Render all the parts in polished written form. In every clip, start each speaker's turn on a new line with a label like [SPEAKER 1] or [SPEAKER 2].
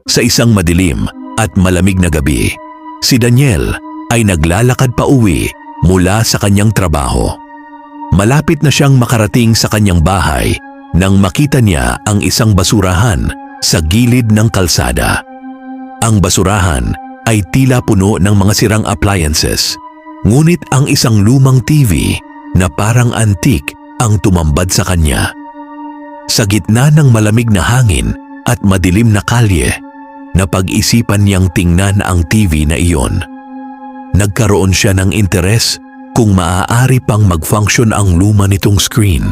[SPEAKER 1] Sa isang madilim at malamig na gabi, si Daniel ay naglalakad pa uwi mula sa kanyang trabaho. Malapit na siyang makarating sa kanyang bahay nang makita niya ang isang basurahan sa gilid ng kalsada. Ang basurahan ay tila puno ng mga sirang appliances, ngunit ang isang lumang TV na parang antique ang tumambad sa kanya. Sa gitna ng malamig na hangin at madilim na kalye, napag-isipan niyang tingnan ang TV na iyon. Nagkaroon siya ng interes kung maaari pang mag-function ang luma nitong screen.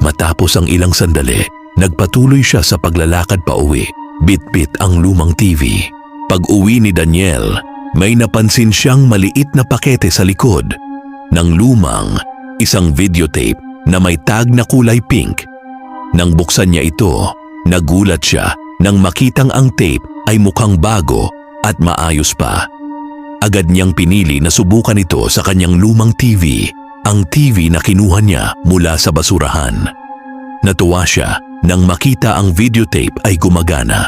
[SPEAKER 1] Matapos ang ilang sandali, nagpatuloy siya sa paglalakad pa uwi, bit-bit ang lumang TV. Pag-uwi ni Daniel, may napansin siyang maliit na pakete sa likod ng lumang isang videotape na may tag na kulay pink. Nang buksan niya ito, nagulat siya nang makitang ang tape ay mukhang bago at maayos pa. Agad niyang pinili na subukan ito sa kanyang lumang TV, ang TV na kinuha niya mula sa basurahan. Natuwa siya nang makita ang videotape ay gumagana.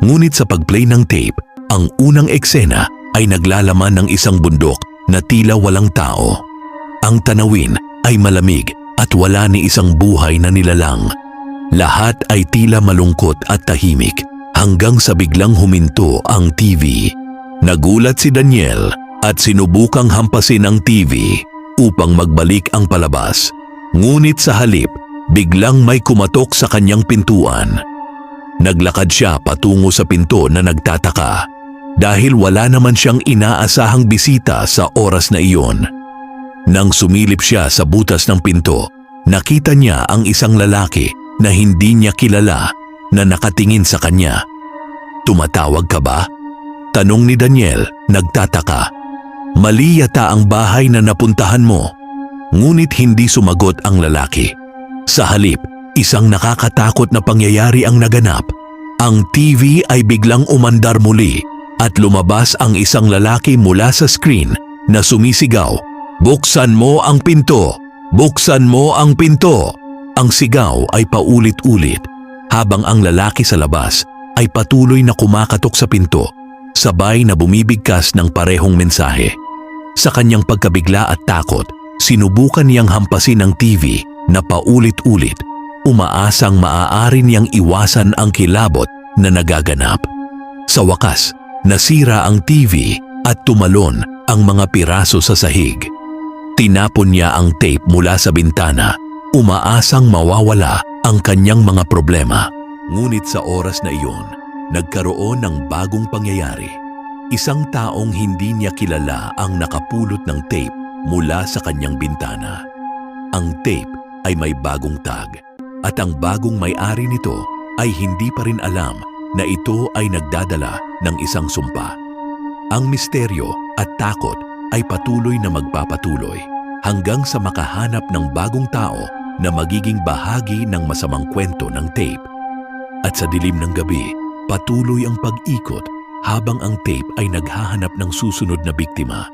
[SPEAKER 1] Ngunit sa pag-play ng tape, ang unang eksena ay naglalaman ng isang bundok na tila walang tao. Ang tanawin ay malamig at wala ni isang buhay na nilalang. Lahat ay tila malungkot at tahimik hanggang sa biglang huminto ang TV. Nagulat si Daniel at sinubukang hampasin ang TV upang magbalik ang palabas. Ngunit sa halip, biglang may kumatok sa kanyang pintuan. Naglakad siya patungo sa pinto na nagtataka dahil wala naman siyang inaasahang bisita sa oras na iyon. Nang sumilip siya sa butas ng pinto, nakita niya ang isang lalaki na hindi niya kilala na nakatingin sa kanya. "Tumatawag ka ba?" tanong ni Daniel, nagtataka. "Mali yata ang bahay na napuntahan mo." Ngunit hindi sumagot ang lalaki. Sa halip, isang nakakatakot na pangyayari ang naganap. Ang TV ay biglang umandar muli at lumabas ang isang lalaki mula sa screen na sumisigaw, "Buksan mo ang pinto! Buksan mo ang pinto!" Ang sigaw ay paulit-ulit habang ang lalaki sa labas ay patuloy na kumakatok sa pinto, sabay na bumibigkas ng parehong mensahe. Sa kanyang pagkabigla at takot, sinubukan niyang hampasin ang TV na paulit-ulit, umaasang maaari niyang iwasan ang kilabot na nagaganap. Sa wakas, nasira ang TV at tumalon ang mga piraso sa sahig. Tinapon niya ang tape mula sa bintana, umaasang mawawala ang kanyang mga problema. Ngunit sa oras na iyon, nagkaroon ng bagong pangyayari. Isang taong hindi niya kilala ang nakapulot ng tape mula sa kanyang bintana. Ang tape ay may bagong tag at ang bagong may-ari nito ay hindi pa rin alam na ito ay nagdadala ng isang sumpa. Ang misteryo at takot ay patuloy na magpapatuloy hanggang sa makahanap ng bagong tao na magiging bahagi ng masamang kwento ng tape. At sa dilim ng gabi, patuloy ang pag-ikot habang ang tape ay naghahanap ng susunod na biktima.